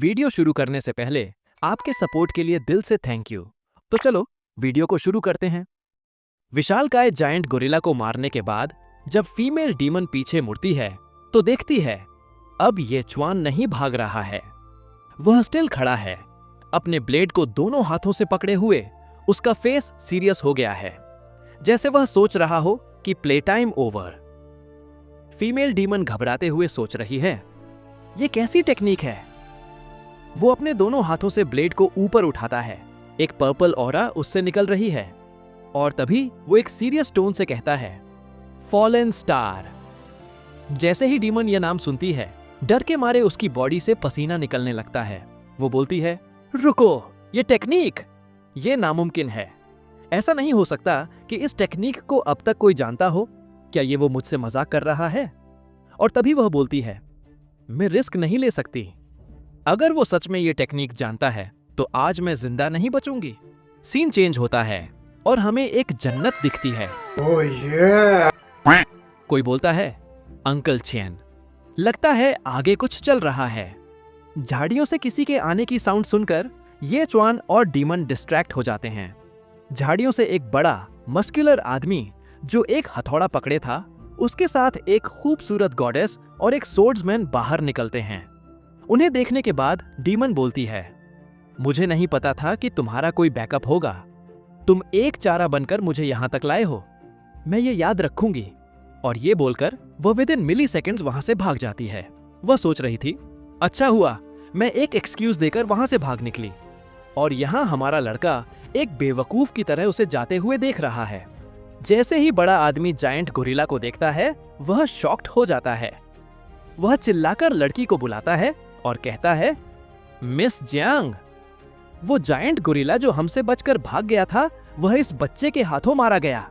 Video शुरू करने से पहले आपके सपोर्ट के लिए दिल से थैंक यू। तो चलो वीडियो को शुरू करते हैं। विशालकाय जायंट गोरिल्ला को मारने के बाद जब फीमेल डीमन पीछे मुड़ती है तो देखती है अब ये च्वान नहीं भाग रहा है, वह स्टिल खड़ा है, अपने ब्लेड को दोनों हाथों से पकड़े हुए। उसका फेस सीरियस हो गया है, जैसे वह सोच रहा हो कि play time over. Female demon घबराते हुए सोच रही है, ये कैसी टेक्निक है। वो अपने दोनों हाथों से ब्लेड को ऊपर उठाता है, एक पर्पल ऑरा उससे निकल रही है, और तभी वो एक सीरियस टोन से कहता है, फॉलन स्टार। जैसे ही डीमन यह नाम सुनती है, डर के मारे उसकी बॉडी से पसीना निकलने लगता है। वो बोलती है, रुको, ये टेक्निक, ये नामुमकिन है। ऐसा नहीं हो सकता कि इस टेक्निक को अब तक कोई जानता हो। क्या ये वो मुझसे मजाक कर रहा है? और तभी वह बोलती है, मैं रिस्क नहीं ले सकती। अगर वो सच में ये टेक्निक जानता है तो आज मैं जिंदा नहीं बचूंगी। सीन चेंज होता है और हमें एक जन्नत दिखती है। Oh yeah! कोई बोलता है, अंकल चेन। लगता है आगे कुछ चल रहा है। झाड़ियों से किसी के आने की साउंड सुनकर ये च्वान और डीमन डिस्ट्रैक्ट हो जाते हैं। झाड़ियों से एक बड़ा मस्कुलर आदमी जो एक हथौड़ा पकड़े था, उसके साथ एक खूबसूरत गॉडेस और एक सोर्ड्समैन बाहर निकलते हैं। उन्हें देखने के बाद डीमन बोलती है, मुझे नहीं पता था कि तुम्हारा कोई बैकअप होगा। तुम एक चारा बनकर मुझे यहां तक लाए हो, मैं ये याद रखूंगी। और ये बोलकर वह विदिन मिली सेकेंड्स वहां से भाग जाती है। वह सोच रही थी, अच्छा हुआ मैं एक एक्सक्यूज देकर वहां से भाग निकली, और यहां हमारा लड़का एक बेवकूफ की तरह उसे जाते हुए देख रहा है। जैसे ही बड़ा आदमी जायंट गोरिल्ला को देखता है, वह शॉक्ड हो जाता है। वह चिल्लाकर लड़की को बुलाता है और कहता है, मिस जियांग, वो जायंट गोरिल्ला जो हमसे बचकर भाग गया था, वह इस बच्चे के हाथों मारा गया।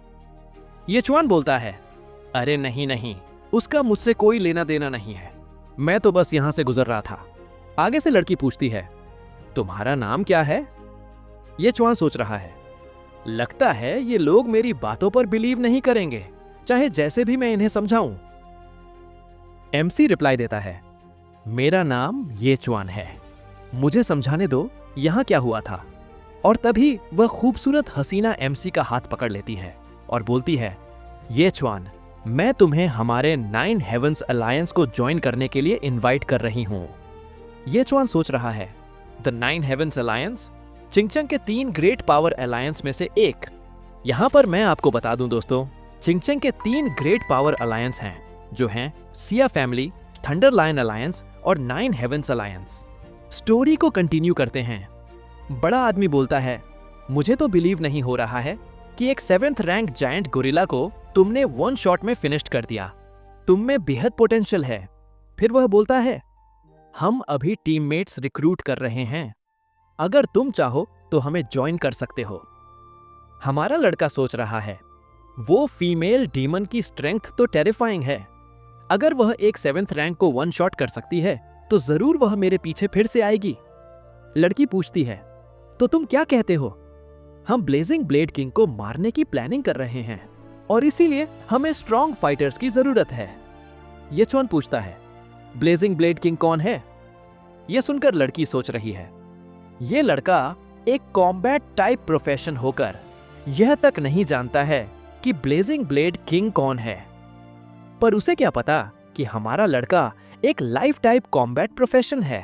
ये च्वान बोलता है, अरे नहीं नहीं, उसका मुझसे कोई लेना देना नहीं है, मैं तो बस यहां से गुजर रहा था। आगे से लड़की पूछती है, तुम्हारा नाम क्या है? ये च्वान सोच रहा है, लगता है ये लोग मेरी बातों पर बिलीव नहीं करेंगे, चाहे जैसे भी मैं इन्हें समझाऊं। एमसी रिप्लाई देता है, मेरा नाम ये च्वान है, मुझे समझाने दो यहां क्या हुआ था। और तभी वह खूबसूरत हसीना एमसी का हाथ पकड़ लेती है और बोलती है, ये च्वान, मैं तुम्हें हमारे 9 हेवंस अलायंस को ज्वाइन करने के लिए इनवाइट कर रही हूं। ये च्वान सोच रहा है, द 9 हेवंस अलायंस चिंगचंग के 3 ग्रेट पावर अलायंस में से एक। यहां पर मैं आपको बता दूं दोस्तों, चिंगचंग के 3 ग्रेट पावर अलायंस हैं, जो हैं Xia family, thunder lion alliance और 9 हेवंस अलायंस। स्टोरी को कंटिन्यू करते हैं। बड़ा आदमी बोलता है, मुझे तो बिलीव नहीं हो रहा है कि एक 7th रैंक जायंट गोरिल्ला को तुमने 1 शॉट में फिनिश्ड कर दिया। तुम में बेहद पोटेंशियल है। फिर वह बोलता है, हम अभी टीममेट्स रिक्रूट कर रहे हैं, अगर तुम चाहो तो हमें ज्वाइन कर सकते हो। हमारा लड़का सोच रहा है, वो फीमेल डीमन की स्ट्रेंथ तो टेरिफाइंग है। अगर वह एक 7th रैंक को 1 शॉट कर सकती है तो जरूर वह मेरे पीछे फिर से आएगी। लड़की पूछती है, तो तुम क्या कहते हो? हम ब्लेजिंग ब्लेड किंग को मारने की प्लानिंग कर रहे हैं और इसीलिए हमें स्ट्रॉन्ग फाइटर्स की जरूरत है। ये च्वान पूछता है, ब्लेजिंग ब्लेड किंग कौन है? यह सुनकर लड़की सोच रही है, यह लड़का एक कॉम्बैट टाइप प्रोफेशन होकर यह तक नहीं जानता है कि ब्लेजिंग ब्लेड किंग कौन है। पर उसे क्या पता कि हमारा लड़का एक लाइफ टाइप कॉम्बैट प्रोफेशन है।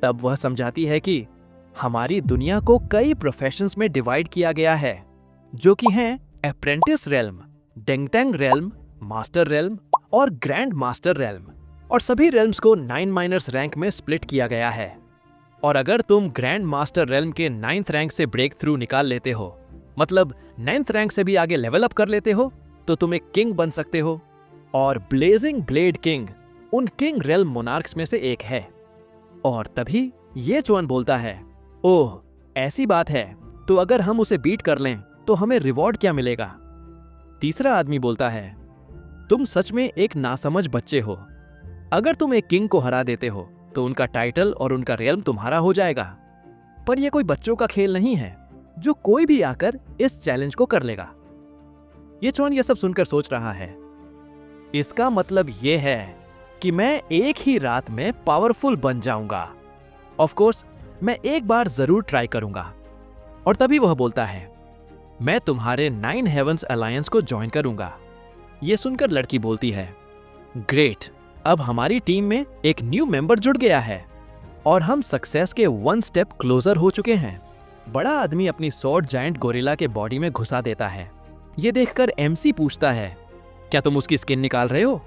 तब वह समझाती है कि हमारी दुनिया को कई प्रोफेशंस में डिवाइड किया गया है, जो कि हैं अप्रेंटिस रेल्म, डेंगटेंग रेल्म, मास्टर रेल्म और ग्रैंड मास्टर रेल्म। और सभी रेल्म्स को 9 माइनर्स रैंक में स्प्लिट किया गया है। और अगर तुम ग्रैंड मास्टर रेल्म के 9th रैंक से ब्रेक थ्रू निकाल लेते हो, मतलब 9th रैंक से भी आगे लेवल अप कर लेते हो, तो तुम एक किंग बन सकते हो। और ब्लेजिंग ब्लेड किंग उन किंग रेल्म मोनार्क्स में से एक है। और तभी ये च्वान बोलता है, ओह ऐसी बात है, तो अगर हम उसे बीट कर लें तो हमें रिवॉर्ड क्या मिलेगा? तीसरा आदमी बोलता है, तुम सच में एक नासमझ बच्चे हो। अगर तुम एक किंग को हरा देते हो तो उनका टाइटल और उनका रेल्म तुम्हारा हो जाएगा। पर यह कोई बच्चों का खेल नहीं है, जो कोई भी आकर इस चैलेंज को कर लेगा। ये च्वान यह सब सुनकर सोच रहा है, इसका मतलब यह है कि मैं एक ही रात में पावरफुल बन जाऊंगा। ऑफ कोर्स मैं एक बार जरूर ट्राई करूंगा। और तभी वह बोलता है, मैं तुम्हारे 9 हेवंस अलायंस को ज्वाइन करूंगा। ये सुनकर लड़की बोलती है, ग्रेट, अब हमारी टीम में एक न्यू मेंबर जुड़ गया है और हम सक्सेस के 1 स्टेप क्लोजर हो चुके हैं। बड़ा आदमी अपनी स्वॉर्ड जायंट गोरिल्ला के बॉडी में घुसा देता है। ये देखकर एमसी पूछता है, क्या तुम उसकी स्किन निकाल रहे हो?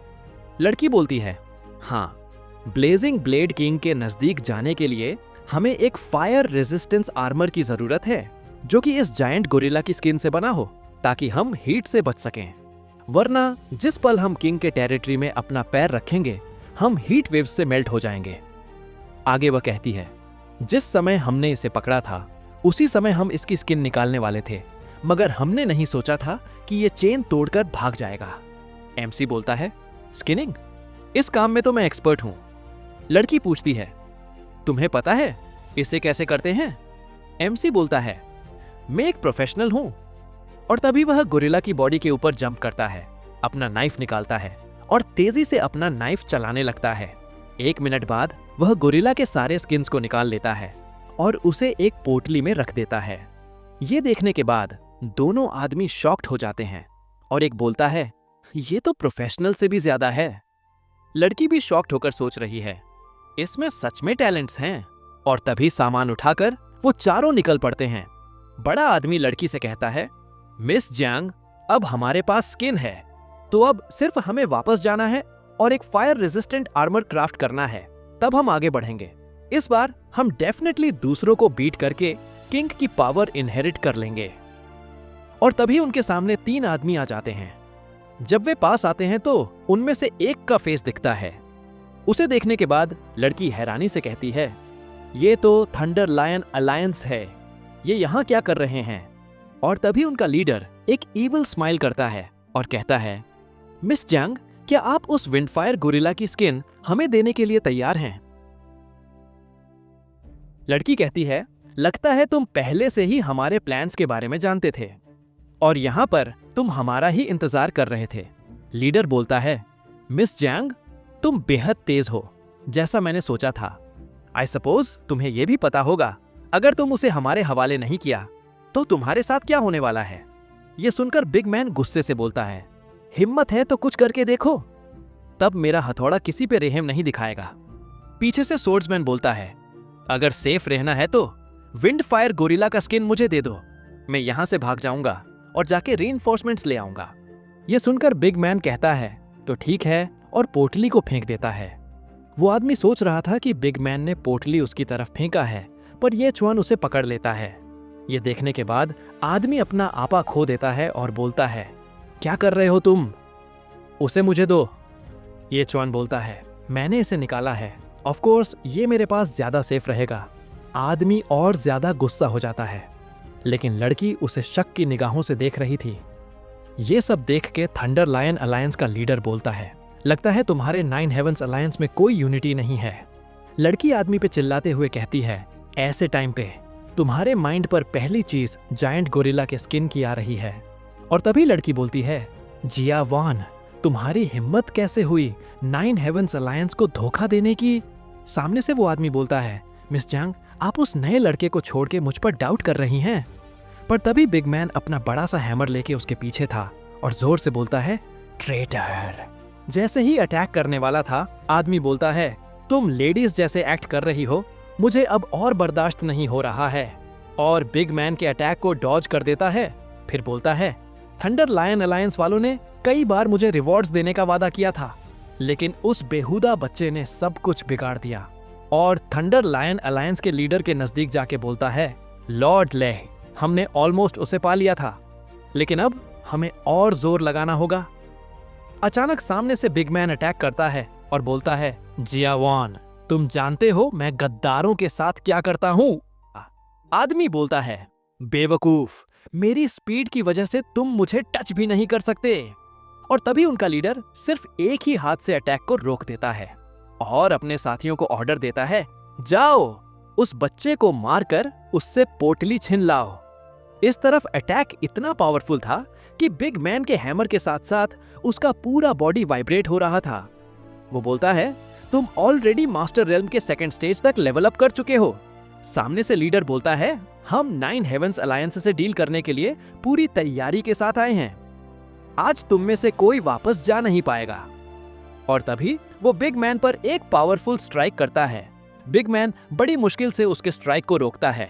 लड़की बोलती है, हाँ, ब्लेजिंग ब्लेड किंग के नजदीक जाने के लिए हमें एक फायर रेजिस्टेंस आर्मर की जरूरत है जो कि इस जायंट गोरिल्ला की स्किन से बना हो ताकि हम हीट से बच सकें, वरना जिस पल हम किंग के टेरिटरी में अपना पैर रखेंगे हम हीट वेव्स से मेल्ट हो जाएंगे। आगे वह कहती है, जिस समय हमने इसे पकड़ा था उसी समय हम इसकी स्किन निकालने वाले थे, मगर हमने नहीं सोचा था कि ये चेन तोड़कर भाग जाएगा। एमसी बोलता है, स्किनिंग? इस काम में तो मैं एक्सपर्ट हूं। लड़की पूछती है, तुम्हें पता है इसे कैसे करते हैं? एमसी बोलता है, मैं एक प्रोफेशनल हूं। और तभी वह गोरिल्ला की बॉडी के ऊपर जंप करता है, अपना नाइफ निकालता है और तेजी से अपना नाइफ चलाने लगता है। 1 मिनट बाद वह गोरिल्ला के सारे स्किन्स को निकाल लेता है और उसे एक पोटली में रख देता है। ये देखने के बाद दोनों आदमी शॉक्ड हो जाते हैं और एक बोलता है, ये तो प्रोफेशनल से भी ज्यादा है। लड़की भी शॉक्ड होकर सोच रही है, इसमें सच में टैलेंट्स हैं। और तभी सामान उठाकर वो चारों निकल पड़ते हैं। बड़ा आदमी लड़की से कहता है, मिस जियांग, अब हमारे पास स्किन है, तो अब सिर्फ हमें वापस जाना है और एक फायर रेजिस्टेंट आर्मर क्राफ्ट करना है, तब हम आगे बढ़ेंगे। इस बार हम डेफिनेटली दूसरों को बीट करके किंग की पावर इनहेरिट कर लेंगे। और तभी उनके सामने 3 आदमी आ जाते हैं। जब वे पास आते हैं तो उनमें से एक का फेस दिखता है। उसे देखने के बाद लड़की हैरानी से कहती है, ये तो थंडर लायन अलायंस है, ये यहाँ क्या कर रहे हैं? और तभी उनका लीडर एक इविल स्माइल करता है और कहता है, मिस जियांग, क्या आप उस विंडफायर गोरिल्ला की स्किन हमें देने के लिए तैयार हैं? लड़की कहती है, लगता है तुम पहले से ही हमारे प्लान्स के बारे में जानते थे और यहाँ पर तुम हमारा ही इंतजार कर रहे थे। लीडर बोलता है, मिस जियांग, तुम बेहद तेज हो, जैसा मैंने सोचा था। आई सपोज तुम्हें यह भी पता होगा, अगर तुम उसे हमारे हवाले नहीं किया तो तुम्हारे साथ क्या होने वाला है। यह सुनकर बिग मैन गुस्से से बोलता है, हिम्मत है तो कुछ करके देखो, तब मेरा हथौड़ा किसी पे रहम नहीं दिखाएगा। पीछे से सोर्ड्समैन बोलता है, अगर सेफ रहना है तो विंड फायर गोरिल्ला का स्किन मुझे दे दो, मैं यहां से भाग जाऊंगा और जाके रीइंफोर्समेंट्स ले आऊंगा। यह सुनकर बिग मैन कहता है, तो ठीक है, और पोटली को फेंक देता है। वो आदमी सोच रहा था कि बिग मैन ने पोटली उसकी तरफ फेंका है, पर यह चुआन उसे पकड़ लेता है। ये देखने के बाद आदमी अपना आपा खो देता है और बोलता है, क्या कर रहे हो तुम? उसे मुझे दो। ये चुआन बोलता है, मैंने इसे निकाला है, ऑफ कोर्स ये मेरे पास ज्यादा सेफ रहेगा। आदमी और ज्यादा गुस्सा हो जाता है, लेकिन लड़की उसे शक की निगाहों से देख रही थी। ये सब देख के थंडर लायन अलायंस का लीडर बोलता है, लगता है तुम्हारे 9 हेवंस अलायंस में कोई यूनिटी नहीं है। लड़की आदमी पे चिल्लाते हुए कहती है, ऐसे टाइम पे तुम्हारे माइंड पर पहली चीज जायंट गोरिल्ला के स्किन की आ रही है। और तभी लड़की बोलती है, जिया वॉन, तुम्हारी हिम्मत कैसे हुई 9 हेवंस अलायंस को धोखा देने की? सामने से वो आदमी बोलता है, मिस जियांग, आप उस नए लड़के को छोड़ के मुझ पर डाउट कर रही हैं। पर तभी बिग मैन अपना बड़ा सा हैमर लेके उसके पीछे था और जोर से बोलता है, ट्रेटर। जैसे ही अटैक करने वाला था, आदमी बोलता है, तुम लेडीज जैसे एक्ट कर रही हो, मुझे अब और बर्दाश्त नहीं हो रहा है। और बिग मैन के अटैक को डॉज कर देता है। फिर बोलता है, थंडर लायन अलायंस वालों ने कई बार मुझे रिवॉर्ड्स देने का वादा किया था, लेकिन उस बेहुदा बच्चे ने सब कुछ बिगाड़ दिया। और थंडर लायन अलायंस के लीडर के नजदीक जाके बोलता है, लॉर्ड ले, हमने ऑलमोस्ट उसे पा लिया था, लेकिन अब हमें और जोर लगाना होगा। अचानक सामने से बिग मैन अटैक करता है और बोलता है, जिया वॉन, तुम जानते हो मैं गद्दारों के साथ क्या करता हूं? आदमी बोलता है, बेवकूफ, मेरी स्पीड की वजह से तुम मुझे टच भी नहीं कर सकते। और तभी उनका लीडर सिर्फ एक ही हाथ से अटैक को रोक देता है और अपने साथियों को ऑर्डर देता है, जाओ उस बच्चे को मारकर उससे पोटली छीन लाओ। इस तरफ अटैक इतना पावरफुल था कि बिग मैन के हैमर के साथ साथ उसका पूरा बॉडी वाइब्रेट हो रहा था। वो बोलता है, तुम ऑलरेडी मास्टर रेल्म के सेकंड स्टेज तक लेवल अप कर चुके हो। सामने से लीडर बोलता है, हम 9 हेवेंस अलायंस से डील करने के लिए पूरी तैयारी के साथ आए हैं। आज तुम में से कोई वापस जा नहीं पाएगा। और तभी वो बिग मैन पर एक पावरफुल स्ट्राइक करता है। बिग मैन बड़ी मुश्किल से उसके स्ट्राइक को रोकता है।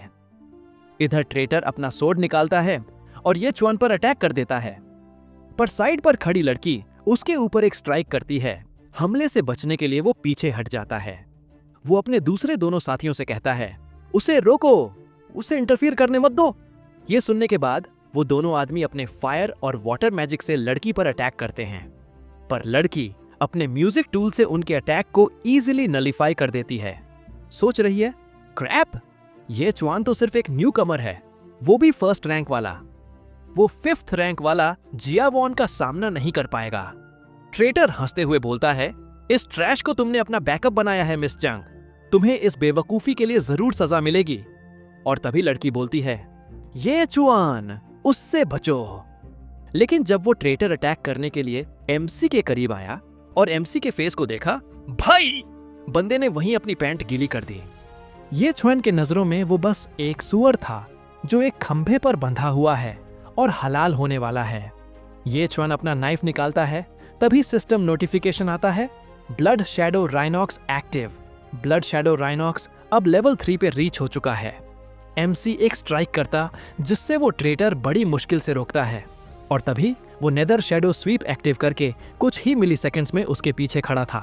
इधर ट्रेटर अपना सोर्ड निकालता है और ये चुआन पर अटैक कर देता है, पर साइड पर खड़ी लड़की उसके ऊपर एक स्ट्राइक करती है। हमले से बचने के लिए वो पीछे हट जाता है। वो अपने दूसरे दोनों साथियों से कहता है, उसे रोको, उसे इंटरफियर करने मत दो। ये सुनने के बाद वो दोनों आदमी अपने फायर और वाटर मैजिक से लड़की पर अटैक करते हैं, पर लड़की अपने म्यूजिक टूल से उनके अटैक को इजीली नलिफाई कर देती है। सोच रही है, क्रैप, ये चुआन तो सिर्फ एक न्यू कमर है, वो भी फर्स्ट रैंक वाला। वो 5th रैंक वाला जियावॉन का सामना नहीं कर पाएगा। ट्रेटर हंसते हुए बोलता है, इस ट्रैश को तुमने अपना बैकअप बनाया है मिस जंग, तुम्हें इस बेवकूफी के लिए जरूर सजा मिलेगी। और तभी लड़की बोलती है, ये चुआन, उससे बचो। लेकिन जब वो ट्रेटर अटैक करने के लिए एमसी के करीब आया और एमसी के फेस को देखा, भाई, बंदे ने वहीं अपनी पैंट गीली कर दी। ये चुआन के नजरों में वो बस एक सुअर था जो एक खंभे पर बंधा हुआ है और हलाल होने वाला है। ये चुआन अपना नाइफ निकालता है, तभी सिस्टम नोटिफिकेशन आता है, blood shadow Rhinox active. Blood shadow Rhinox अब लेवल 3 पे रीच हो चुका है। एमसी एक स्ट्राइक करता जिससे वो ट्रेटर बड़ी मुश्किल से रोकता है, और तभी वो नेदर शैडो स्वीप एक्टिव करके कुछ ही मिलीसेकंड्स में उसके पीछे खड़ा था।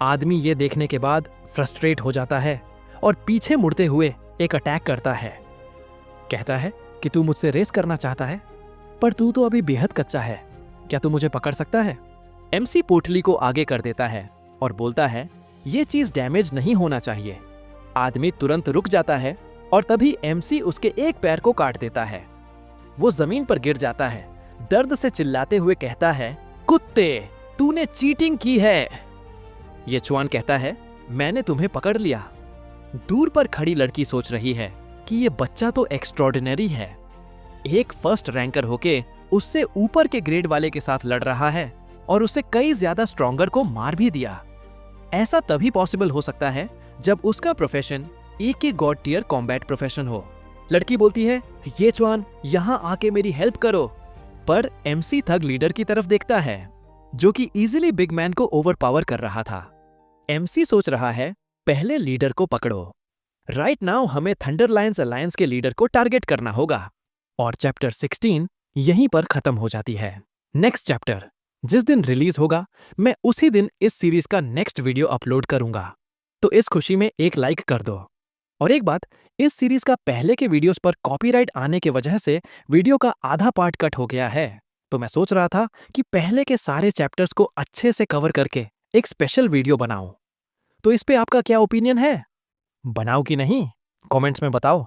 आदमी ये देखने के बाद फ्रस्ट्रेट हो जाता है और पीछे मुड़ते हुए एक अटैक करता है। कहता है कि तू मुझसे रेस करना चाहता है, पर तू तो अभी बेहद कच्चा है, क्या तू मुझे पकड़ सकता है? एमसी पोटली को आगे कर देता है और बोलता है, ये चीज डैमेज नहीं होना चाहिए। आदमी तुरंत रुक जाता है और तभी एमसी उसके एक पैर को काट देता है। वो जमीन पर गिर जाता है, दर्द से चिल्लाते हुए कहता है, कुत्ते, तूने चीटिंग की है। ये चुआन कहता है, मैंने तुम्हें पकड़ लिया। दूर पर खड़ी लड़की सोच रही है कि ये बच्चा तो एक्स्ट्रॉर्डिनरी है, एक फर्स्ट रैंकर होके उससे ऊपर के ग्रेड वाले के साथ लड़ रहा है और उसे कई ज्यादा स्ट्रॉन्गर को मार भी दिया। ऐसा तभी पॉसिबल हो सकता है जब उसका प्रोफेशन एक ही गॉड टियर कॉम्बैट प्रोफेशन हो। लड़की बोलती है, ये चुआन, यहां आके मेरी हेल्प करो। पर एमसी थग लीडर की तरफ देखता है जो कि इजीली बिग मैन को ओवरपावर कर रहा था। एमसी सोच रहा है, पहले लीडर को पकड़ो। राइट नाउ हमें थंडर लायंस अलायंस के लीडर को टारगेट करना होगा। और चैप्टर 16 यहीं पर खत्म हो जाती है। नेक्स्ट चैप्टर जिस दिन रिलीज होगा, मैं उसी दिन इस सीरीज का नेक्स्ट वीडियो अपलोड करूंगा, तो इस खुशी में एक लाइक कर दो। और एक बात, इस सीरीज का पहले के वीडियोस पर कॉपीराइट आने की वजह से वीडियो का आधा पार्ट कट हो गया है, तो मैं सोच रहा था कि पहले के सारे चैप्टर्स को अच्छे से कवर करके एक स्पेशल वीडियो बनाऊं। तो इस पे आपका क्या ओपिनियन है? बनाओ कि नहीं, कमेंट्स में बताओ।